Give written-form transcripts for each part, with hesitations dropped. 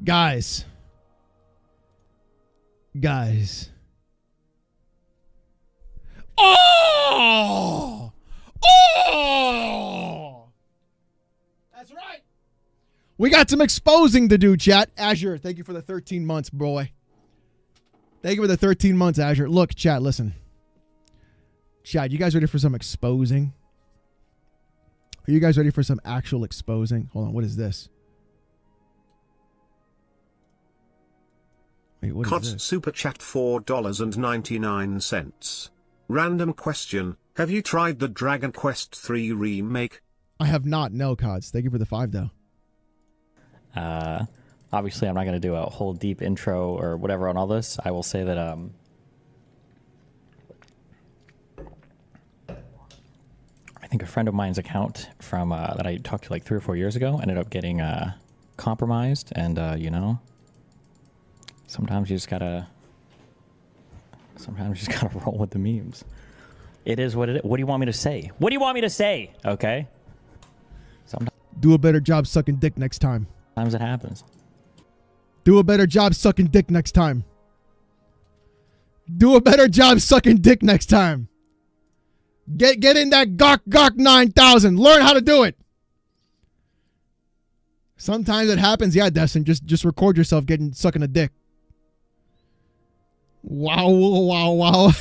Guys. Oh! That's right. We got some exposing to do, chat. Azure, thank you for the 13 months, boy. Thank you for the 13 months, Azure. Look, chat, listen. Chat, you guys ready for some exposing? Are you guys ready for some actual exposing? Hold on, what is this? Wait, what is this? Super chat $4.99. Random question, have you tried the Dragon Quest 3 remake? I have not, no, Cods. Thank you for the 5, though. Obviously, I'm not going to do a whole deep intro or whatever on all this. I will say that I think a friend of mine's account from that I talked to like 3 or 4 years ago ended up getting compromised, and you know, sometimes you just gotta roll with the memes. It is what it is. What do you want me to say? What do you want me to say? Okay. Sometimes do a better job sucking dick next time. Sometimes it happens. Do a better job sucking dick next time. Do a better job sucking dick next time. Get in that Gok 9000. Learn how to do it. Sometimes it happens. Yeah, Destin. Just record yourself sucking a dick. Wow.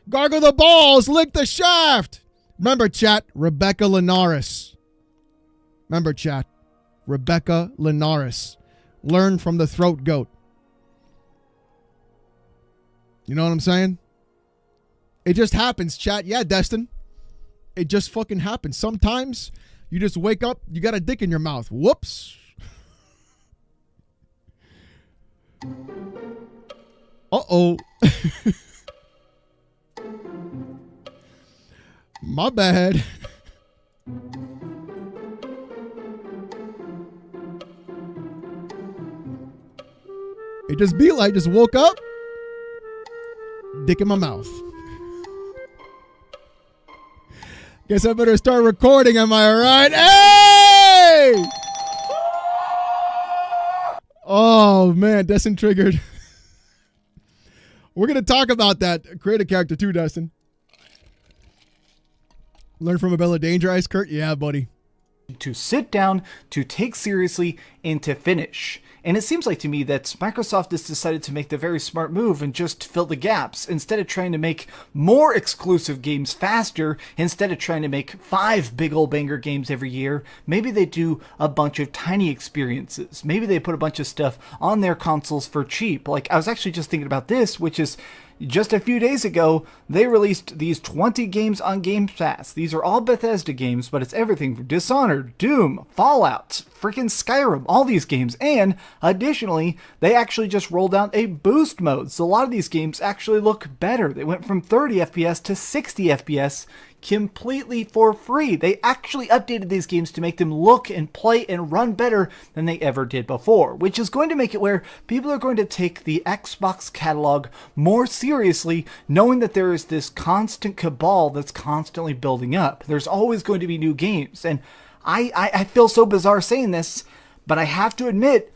Gargle the balls. Lick the shaft. Remember, chat. Rebecca Linares. Learn from the throat goat. You know what I'm saying? It just happens, chat. Yeah, Destin. It just fucking happens. Sometimes you just wake up, you got a dick in your mouth. Whoops. Uh-oh. My bad. It just be like, just woke up, dick in my mouth. Guess I better start recording, am I right? Hey! Oh, man, Destin triggered. We're going to talk about that. Create a character too, Destin. Learn from a Bella Danger Ice, Kurt? Yeah, buddy. To sit down, to take seriously, and to finish. And it seems like to me that Microsoft has decided to make the very smart move and just fill the gaps. Instead of trying to make more exclusive games faster, instead of trying to make 5 big old banger games every year, maybe they do a bunch of tiny experiences. Maybe they put a bunch of stuff on their consoles for cheap. Like, I was actually just thinking about this, which is just a few days ago, they released these 20 games on Game Pass. These are all Bethesda games, but it's everything from Dishonored, Doom, Fallout, freaking Skyrim, all these games. And additionally, they actually just rolled out a boost mode. So a lot of these games actually look better. They went from 30 FPS to 60 FPS completely for free. They actually updated these games to make them look and play and run better than they ever did before, which is going to make it where people are going to take the Xbox catalog more seriously, knowing that there is this constant cabal that's constantly building up. There's always going to be new games, and I feel so bizarre saying this, but I have to admit,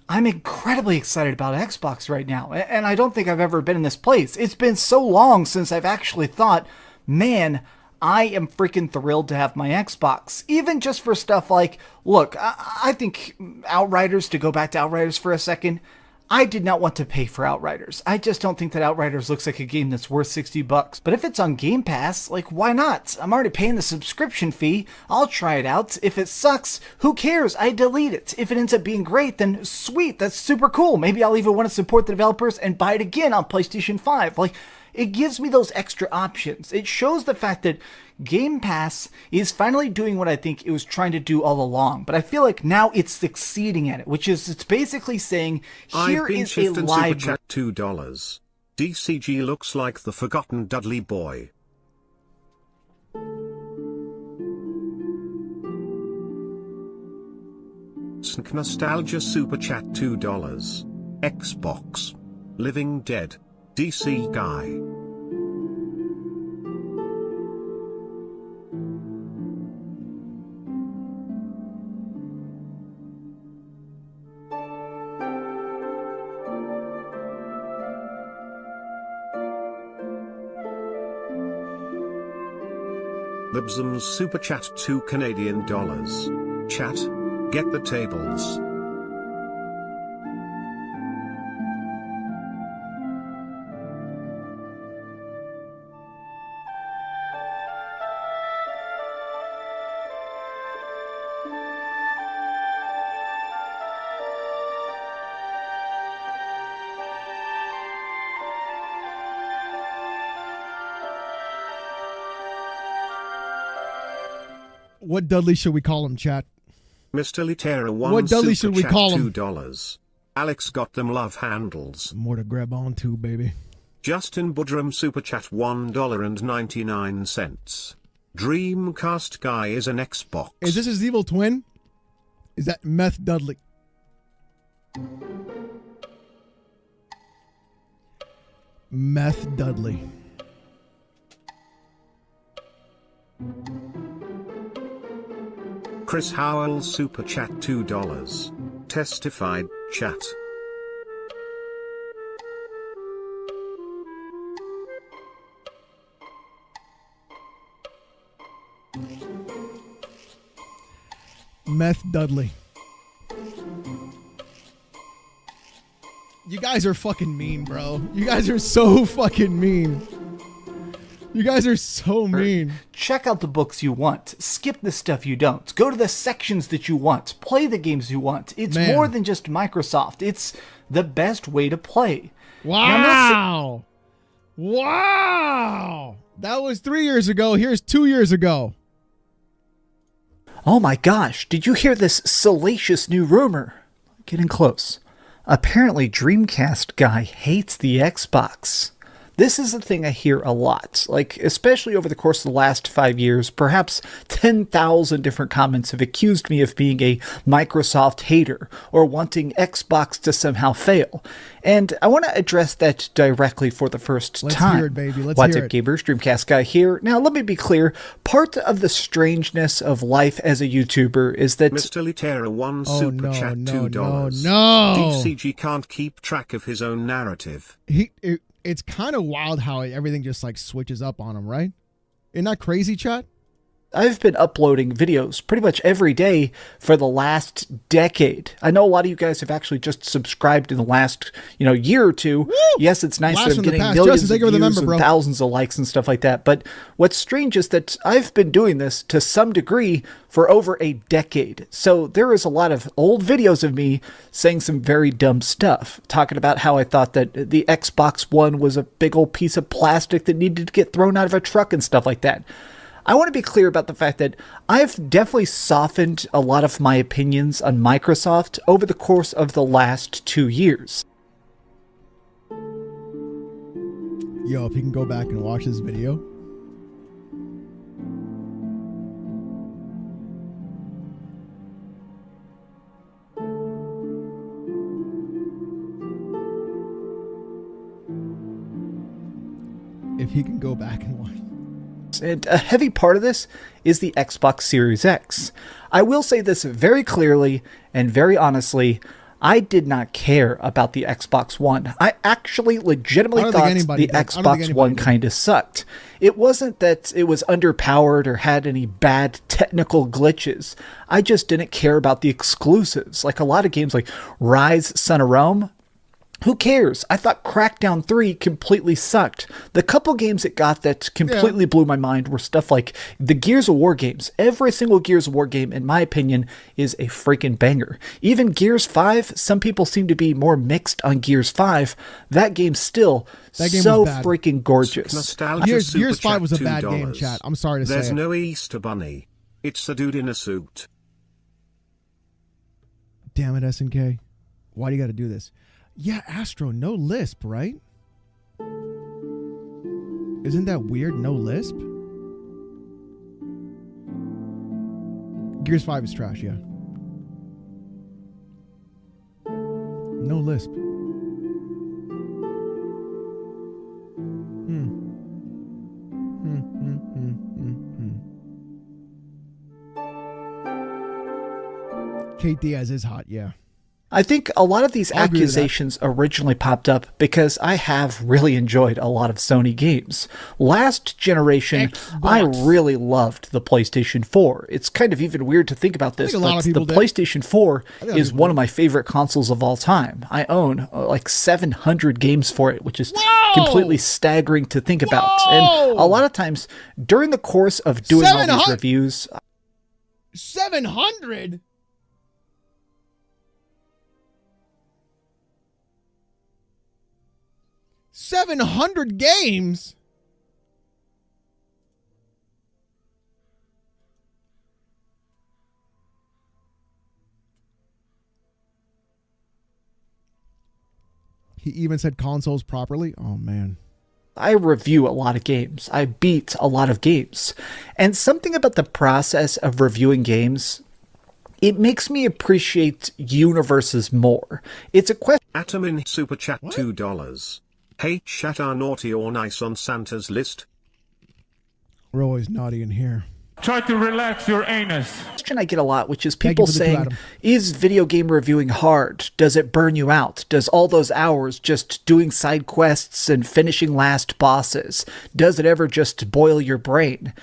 I'm incredibly excited about Xbox right now, and I don't think I've ever been in this place. It's been so long since I've actually thought, man, I am freaking thrilled to have my Xbox. Even just for stuff like, look, I think Outriders, to go back to Outriders for a second, I did not want to pay for Outriders. I just don't think that Outriders looks like a game that's worth $60. But if it's on Game Pass, like, why not? I'm already paying the subscription fee. I'll try it out. If it sucks, who cares? I delete it. If it ends up being great, then sweet, that's super cool. Maybe I'll even want to support the developers and buy it again on PlayStation 5. Like, it gives me those extra options. It shows the fact that Game Pass is finally doing what I think it was trying to do all along. But I feel like now it's succeeding at it, which is it's basically saying, here is a library. $2. DCG looks like the forgotten Dudley boy. Snk Nostalgia Super Chat $2. Xbox. Living Dead. DC Guy. Bibsums super chat 2 Canadian dollars. Chat, get the tables. What Dudley should we call him, chat? Mr. Litera 1 What Dudley super should we chat call him? $2. Alex got them love handles. More to grab onto, baby. Justin Budram super chat $1.99. Dreamcast Guy is an Xbox. Is this his evil twin? Is that Meth Dudley? Meth Dudley. Chris Howell super chat $2. Testified, chat. Meth Dudley. You guys are fucking mean, bro. You guys are so fucking mean. You guys are so mean. Check out the books you want. Skip the stuff you don't. Go to the sections that you want. Play the games you want. It's more than just Microsoft. It's the best way to play. Wow. Wow. That was 3 years ago. Here's 2 years ago. Oh my gosh, did you hear this salacious new rumor? Getting close. Apparently Dreamcast Guy hates the Xbox. This is a thing I hear a lot, like especially over the course of the last 5 years. Perhaps 10,000 different comments have accused me of being a Microsoft hater or wanting Xbox to somehow fail. And I want to address that directly for the first time. Let's hear it, baby. Let's What's hear up, it. Gamers? Dreamcast Guy here. Now, let me be clear. Part of the strangeness of life as a YouTuber is that Mr. Litera 1 super chat $2. No. DCG can't keep track of his own narrative. It's kind of wild how everything just like switches up on him, right? Isn't that crazy, chat? I've been uploading videos pretty much every day for the last decade. I know a lot of you guys have actually just subscribed in the last, year or two. Woo! Yes, it's nice that I'm getting millions of views and thousands of likes and stuff like that. But what's strange is that I've been doing this to some degree for over a decade. So there is a lot of old videos of me saying some very dumb stuff, talking about how I thought that the Xbox One was a big old piece of plastic that needed to get thrown out of a truck and stuff like that. I want to be clear about the fact that I've definitely softened a lot of my opinions on Microsoft over the course of the last 2 years. Yo, if you can go back and watch this video. If he can go back and watch. And a heavy part of this is the Xbox Series X. I will say this very clearly and very honestly, I did not care about the Xbox One. I actually legitimately thought the Xbox One kind of sucked. It wasn't that it was underpowered or had any bad technical glitches. I just didn't care about the exclusives. Like a lot of games like Rise, Son of Rome. Who cares? I thought Crackdown 3 completely sucked. The couple games it got that completely blew my mind were stuff like the Gears of War games. Every single Gears of War game, in my opinion, is a freaking banger. Even Gears 5, some people seem to be more mixed on Gears 5. That game's still so freaking gorgeous. Gears 5 was a bad game, chat. I'm sorry to say it. There's no Easter Bunny. It's the dude in a suit. Damn it, SNK. Why do you got to do this? Yeah, Astro, no lisp, right? Isn't that weird? No lisp? Gears 5 is trash, yeah. No lisp. Kate Diaz is hot, yeah. I think a lot of these I'll agree with that. accusations originally popped up because I have really enjoyed a lot of Sony games. Last generation, I Xbox. really loved the PlayStation 4. It's kind of even weird to think about this, think a lot but of people the did. PlayStation 4 think is people one of my favorite consoles of all time. I own like 700 games for it, which is completely staggering to think about. And a lot of times during the course of doing all these 700? reviews, 700? $700 games? He even said consoles properly. Oh, man. I review a lot of games. I beat a lot of games. And something about the process of reviewing games, it makes me appreciate universes more. It's a question. Atom in Super Chat $2. Hey chat, are naughty or nice on Santa's list? We're always naughty in here. Try to relax your anus. Question I get a lot, which is Thank you people for the two, saying, Adam. is video game reviewing hard? Does it burn you out? Does all those hours just doing side quests and finishing last bosses, does it ever just boil your brain?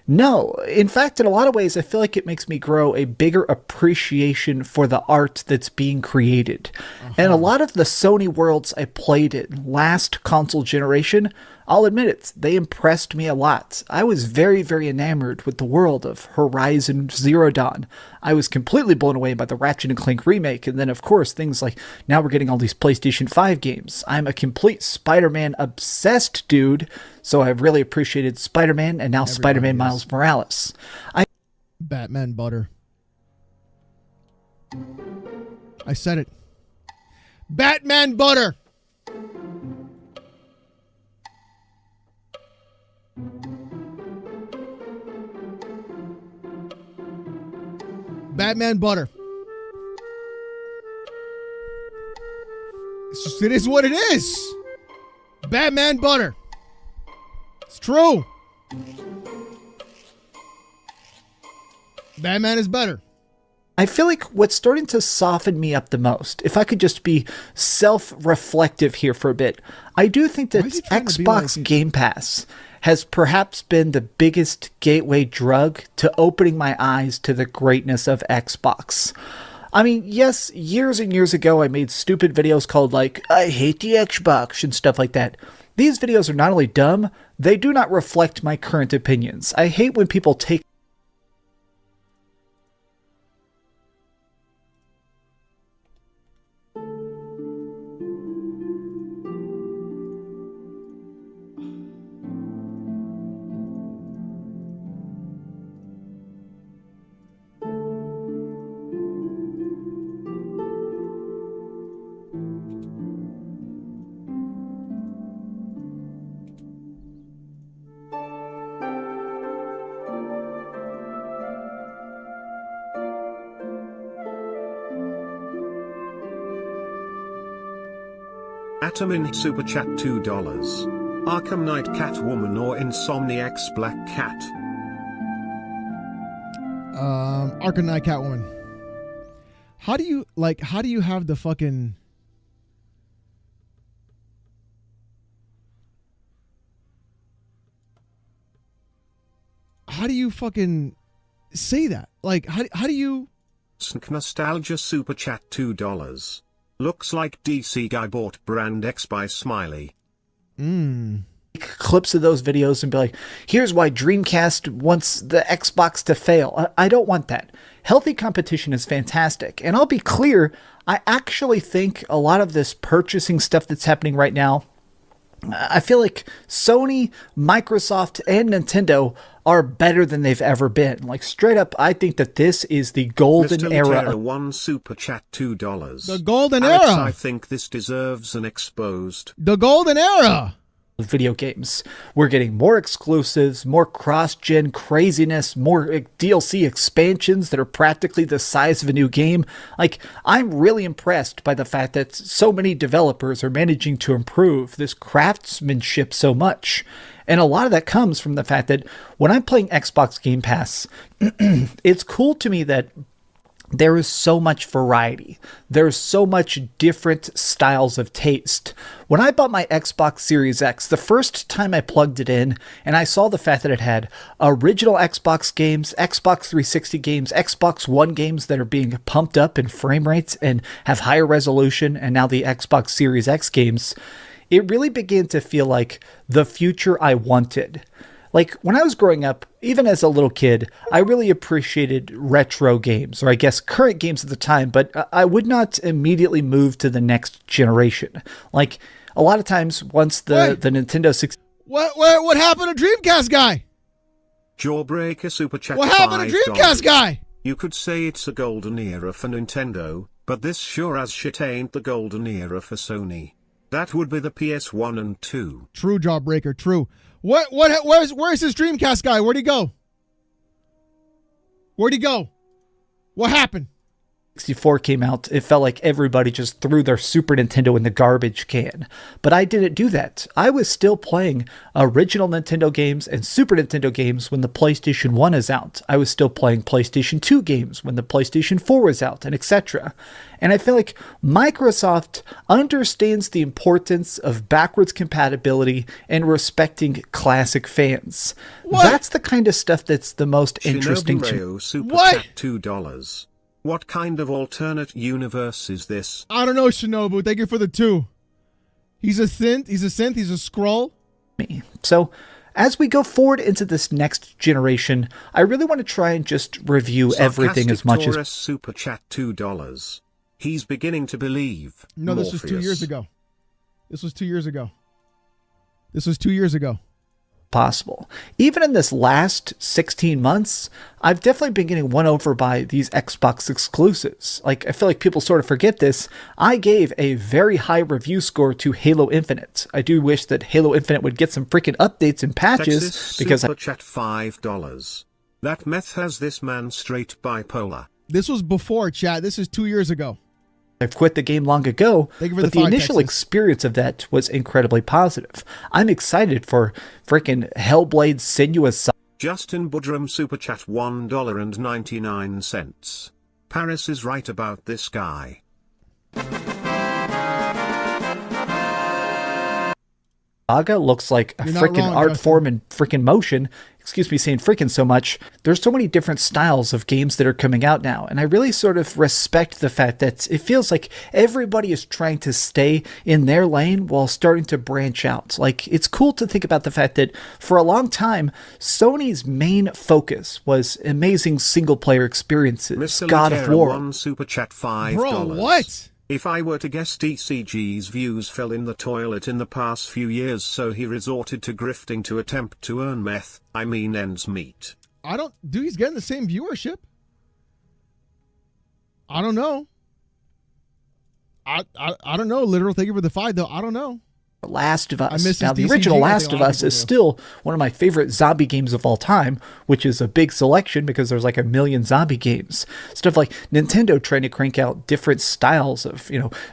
No. In fact, in a lot of ways, I feel like it makes me grow a bigger appreciation for the art that's being created. And a lot of the Sony worlds I played in last console generation, I'll admit it, they impressed me a lot. I was very, very enamored with the world of Horizon Zero Dawn. I was completely blown away by the Ratchet & Clank remake, and then of course things like, now we're getting all these PlayStation 5 games. I'm a complete Spider-Man obsessed dude, so I've really appreciated Spider-Man and now Spider-Man is. Miles Morales. Batman butter. I said it. Batman butter. Batman butter. It's just, it is what it is. Batman butter. It's true. Batman is better. I feel like what's starting to soften me up the most, if I could just be self-reflective here for a bit, I do think that Why is he trying to be Xbox like- Game Pass has perhaps been the biggest gateway drug to opening my eyes to the greatness of Xbox. I mean, yes, years and years ago I made stupid videos called like, I hate the Xbox and stuff like that. These videos are not only dumb, they do not reflect my current opinions. I hate when people take Atom in Super Chat $2. Arkham Knight Catwoman or Insomniacs Black Cat? Arkham Knight Catwoman. How do you have the fucking... How do you fucking say that? Like, how do you... Snk Nostalgia Super Chat $2. Looks like DC Guy bought Brand X by Smiley. clips of those videos and be like, here's why Dreamcast wants the Xbox to fail. I don't want that. Healthy competition is fantastic. And I'll be clear, I actually think a lot of this purchasing stuff that's happening right now, I feel like Sony, Microsoft, and Nintendo are better than they've ever been. Like, straight up, I think that this is the golden Mr. era. Litera one Super Chat $2. The golden Alex, era. I think this deserves an exposed. The golden era. Video games. We're getting more exclusives, more cross-gen craziness, more DLC expansions that are practically the size of a new game. Like, I'm really impressed by the fact that so many developers are managing to improve this craftsmanship so much. And a lot of that comes from the fact that when I'm playing Xbox Game Pass, it's cool to me that there is so much variety. There's so much different styles of taste. When I bought my Xbox Series X, the first time I plugged it in and I saw the fact that it had original Xbox games, Xbox 360 games, Xbox One games that are being pumped up in frame rates and have higher resolution, and now the Xbox Series X games, it really began to feel like the future I wanted. Like, when I was growing up, even as a little kid, I really appreciated retro games, or I guess current games at the time, but I would not immediately move to the next generation. Like, a lot of times, once the Nintendo 60... What happened to Dreamcast Guy? Jawbreaker Super Chat. What happened to Dreamcast Guy? You could say it's a golden era for Nintendo, but this sure as shit ain't the golden era for Sony. That would be the PS1 and 2. True, Jawbreaker, true. Where's his Dreamcast Guy? Where'd he go? Where'd he go? What happened? 64 came out, it felt like everybody just threw their Super Nintendo in the garbage can. But I didn't do that. I was still playing original Nintendo games and Super Nintendo games when the PlayStation 1 is out. I was still playing PlayStation 2 games when the PlayStation 4 was out, and etc. And I feel like Microsoft understands the importance of backwards compatibility and respecting classic fans. What? That's the kind of stuff that's the most interesting to me. Super What? Chat $2. What kind of alternate universe is this? I don't know, Shinobu. Thank you for the 2. He's a synth. He's a scroll. So, as we go forward into this next generation, I really want to try and just review everything as much as... Taurus Super Chat $2. He's beginning to believe. No, this was 2 years ago. This was 2 years ago. This was 2 years ago. Possible. Even in this last 16 months, I've definitely been getting won over by these Xbox exclusives. Like, I feel like people sort of forget this. I gave a very high review score to Halo Infinite. I do wish that Halo Infinite would get some freaking updates and patches Texas because Super Chat $5. That meth has this man straight bipolar. This was before, chat. This is 2 years ago. I've quit the game long ago, Thank you for but the the 5, initial Texas. experience of that was incredibly positive. I'm excited for freaking Hellblade Sinuous Justin Budrum Super Chat $1.99. Paris is right about this guy. Saga looks like a You're not freaking wrong, art Justin. form in freaking motion. Excuse me saying freaking so much. There's so many different styles of games that are coming out now, and I really sort of respect the fact that it feels like everybody is trying to stay in their lane while starting to branch out. Like, it's cool to think about the fact that for a long time, Sony's main focus was amazing single-player experiences. Mr. God of Litera War. 1 Super Chat $5. Bro, what? If I were to guess, DCG's views fell in the toilet in the past few years, so he resorted to grifting to attempt to earn ends meet. I don't... Dude, he's getting the same viewership. I don't know. I don't know. Literal, thank you for the 5, though. I don't know. Last of I Us. miss Now, his the DCG. original I Last think a of lot of Us people is do. still one of my favorite zombie games of all time, which is a big selection because there's like a million zombie games. Stuff like Nintendo trying to crank out different styles of,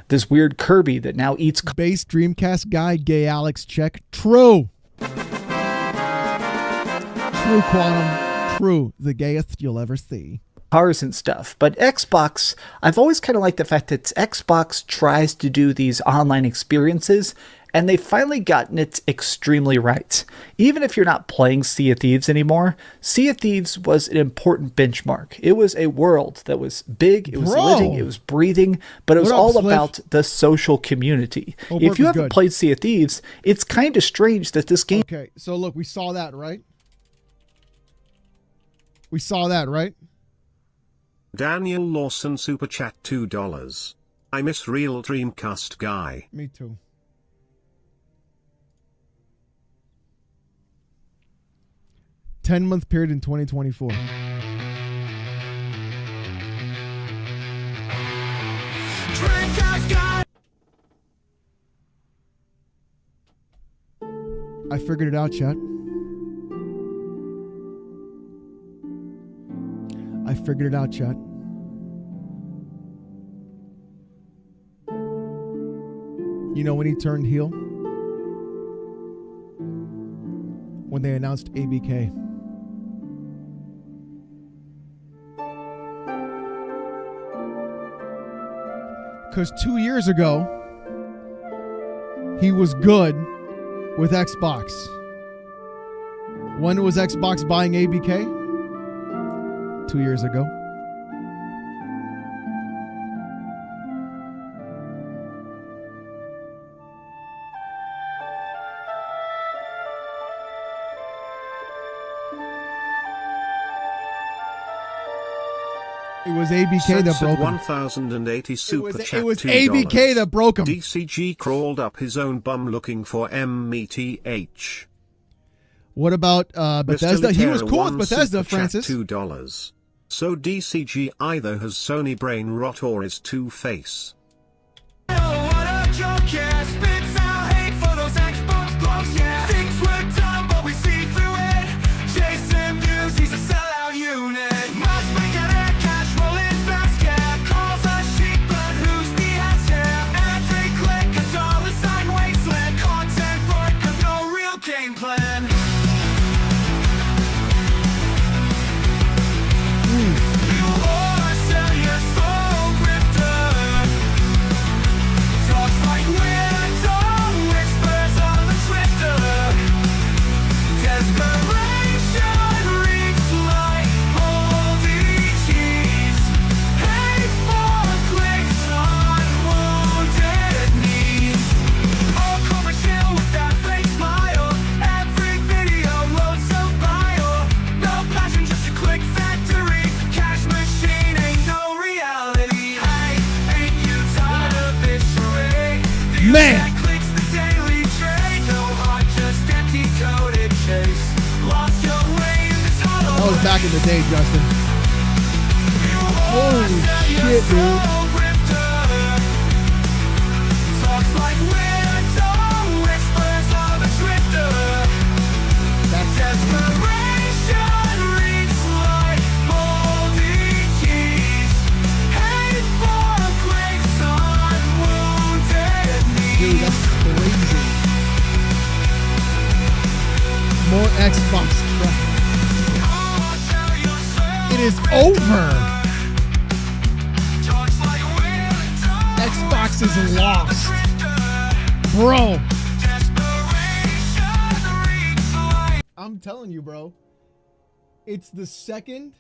this weird Kirby that now eats Base Dreamcast Guy, Gay Alex, check. True. True, Quantum. True. The gayest you'll ever see. cars and stuff. But Xbox, I've always kind of liked the fact that Xbox tries to do these online experiences, and they've finally gotten it extremely right. Even if you're not playing Sea of Thieves anymore, Sea of Thieves was an important benchmark. It was a world that was big, it was living, it was breathing, but it was all about the social community. If you haven't played Sea of Thieves, it's kind of strange that this game... Okay, so look, we saw that, right? We saw that, right? Daniel Lawson Super Chat $2. I miss real Dreamcast Guy. Me too. $10-month period in 2024. I figured it out, chat. I figured it out, chat. You know when he turned heel? When they announced ABK. Because 2 years ago, he was good with Xbox. When was Xbox buying ABK? 2 years ago. It was ABK that broke him. 1080 super chat It was $2. ABK that broke him. DCG crawled up his own bum looking for METH. What about Bethesda? He was cool with Bethesda, Francis. $2. So DCG either has Sony brain rot or is two-face. Man! That was back in the day, Justin. Holy shit, dude. Dude, that's crazy. More Xbox crap. It is over. Xbox is lost. Bro. I'm telling you, bro. It's the second